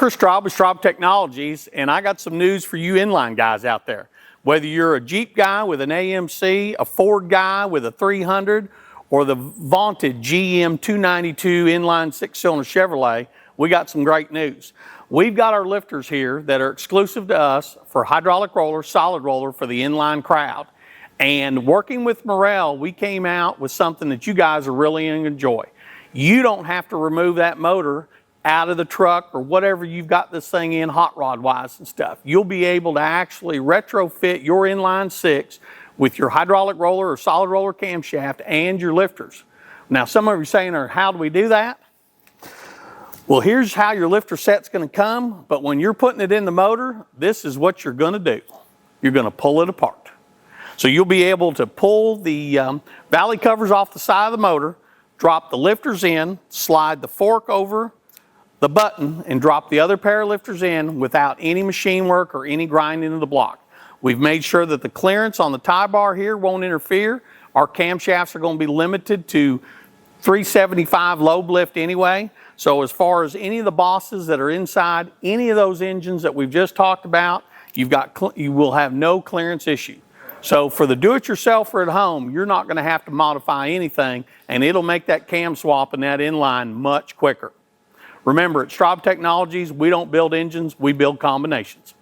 Chris Straub with Straub Technologies, and I got some news for you inline guys out there. Whether you're a Jeep guy with an AMC, a Ford guy with a 300, or the vaunted GM 292 inline 6-cylinder Chevrolet, we got some great news. We've got our lifters here that are exclusive to us for hydraulic roller, solid roller for the inline crowd. And working with Morel, we came out with something that you guys are really going to enjoy. You don't have to remove that motor out of the truck or whatever you've got this thing in hot rod wise and stuff. You'll be able to actually retrofit your inline 6 with your hydraulic roller or solid roller camshaft and your lifters. Now some of you are saying, how do we do that? Well, here's how your lifter set's going to come, but when you're putting it in the motor, this is what you're going to do. You're going to pull it apart. So you'll be able to pull the valley covers off the side of the motor, drop the lifters in, slide the fork over the button, and drop the other pair of lifters in without any machine work or any grinding of the block. We've made sure that the clearance on the tie bar here won't interfere. Our camshafts are going to be limited to 375 lobe lift anyway. So as far as any of the bosses that are inside any of those engines that we've just talked about, you will have no clearance issue. So for the do-it-yourselfer at home, you're not going to have to modify anything, and it'll make that cam swap and that inline much quicker. Remember, at Straub Technologies, we don't build engines, we build combinations.